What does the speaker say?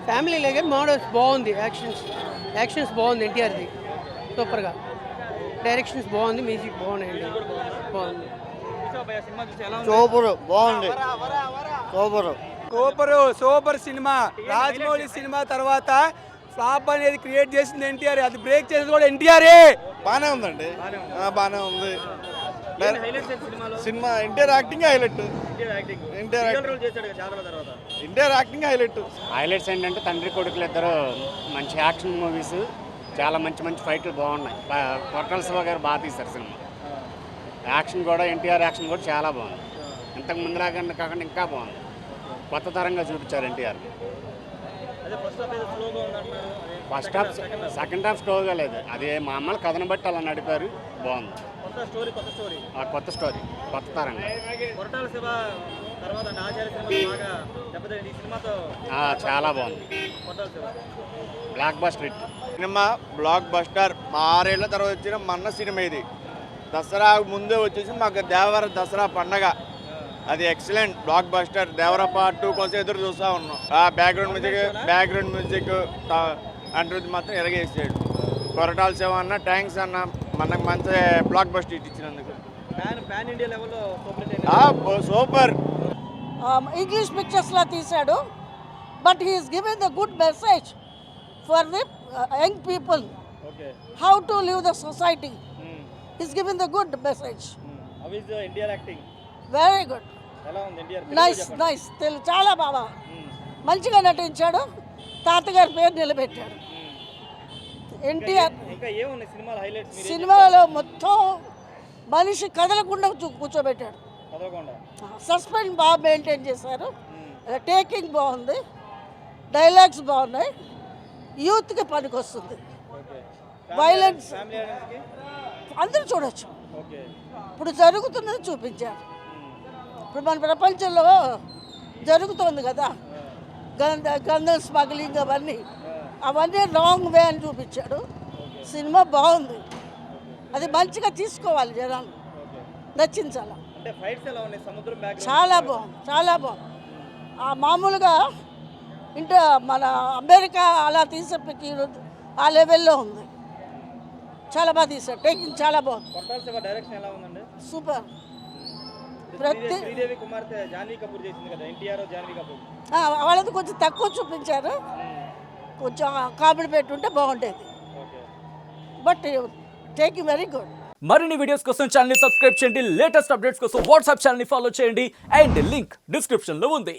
Family లాగే models బాగుంది. Actions బాగుంది. ఎన్టీఆర్ది సూపర్గా. డైరెక్షన్స్ బాగుంది. మ్యూజిక్ బాగున్నాయండి. బాగుంది. సూపర్ బాగుంది. సూపర్ సినిమా. రాజమౌళి సినిమా తర్వాత ఫ్లాప్ అనేది క్రియేట్ చేసింది ఎన్టీఆర్. అది బ్రేక్ చేసింది కూడా ఎన్టీఆరే. బాగానే ఉందండి. బాగానే ఉంది cinema. NTR acting highlight. NTR acting highlights ఏంటంటే తండ్రి కొడుకులు ఇద్దరు మంచి యాక్షన్ మూవీస్, చాలా మంచి మంచి ఫైట్లు బాగున్నాయి. కొరటాల శివ గారు బాగా తీశారు సినిమా. యాక్షన్ కూడా ఎన్టీఆర్ యాక్షన్ కూడా చాలా బాగుంది. ఇంతకు ముందులాగా కాకుండా ఇంకా బాగుంది. కొత్త తరంగా చూపించారు NTR. First half, second half స్టోరీగా లేదు. అది మామూలు కథను బట్టి అలా నడిపారు. బాగుంది. కొత్త స్టోరీ, కొత్త తరంగా. చాలా బాగుంది. Block buster hit cinema. Block buster. 6 ఏళ్ల తర్వాత వచ్చిన మన్న సినిమా ఇది. దసరా ముందే వచ్చేసి మాకు దేవర దసరా పండగ. అది ఎక్సలెంట్ బ్లాక్ బస్టర్. దేవర పార్ట్ 2 కోసం ఎదురు చూస్తూ ఉన్నాం. బ్యాక్గ్రౌండ్ మ్యూజిక్ అంటుంది మాత్రం ఎరగేసాడు. కొరటాల శివ అన్న థ్యాంక్స్ అన్న, మనకు మంచి బ్లాక్ బస్టర్ ఇచ్చినందుకు. సూపర్. ఇంగ్లీష్ పిక్చర్స్లో తీశాడు, but he's giving the good message for the young people, how to live the society. He's giving the good message. Very good. Nice. చాలా బాగా మంచిగా నటించాడు. తాతగారి పేరు నిలబెట్టాడు. ఎన్టీఆర్ సినిమాలో మొత్తం మనిషి కదలకుండా కూర్చోబెట్టాడు. సస్పెన్స్ బాగా మెయింటైన్ చేశారు. టేకింగ్ బాగుంది. డైలాగ్స్ బాగున్నాయి. యూత్కి పనికి వస్తుంది. వైలెన్స్ అందరూ చూడొచ్చు. ఇప్పుడు జరుగుతున్నది చూపించారు. ఇప్పుడు మన ప్రపంచంలో జరుగుతోంది కదా, గంధం స్మగ్లింగ్ అవన్నీ రాంగ్ వే అని చూపించాడు. సినిమా బాగుంది. అది మంచిగా తీసుకోవాలి, జనాలు నచ్చించాలి. చాలా బాగుంది. మామూలుగా మన అమెరికా అలా తీసే ఆ లెవెల్లో ఉంది. చాలా బాగా తీశాడు. టేకింగ్ చాలా బాగుంది. సూపర్. వాళ్ళది కొంచెం తక్కువ చూపించారు. కొంచెం కామెడీ పెట్టుంటే బాగుండేది. But taking very good. మరిన్ని వీడియోస్ కోసం ఛానల్ ని సబ్స్క్రైబ్ చేయండి. లేటెస్ట్ అప్డేట్స్ కోసం వాట్సాప్ ఛానల్ ని ఫాలో చేయండి. అండ్ లింక్ డిస్క్రిప్షన్ లో ఉంది.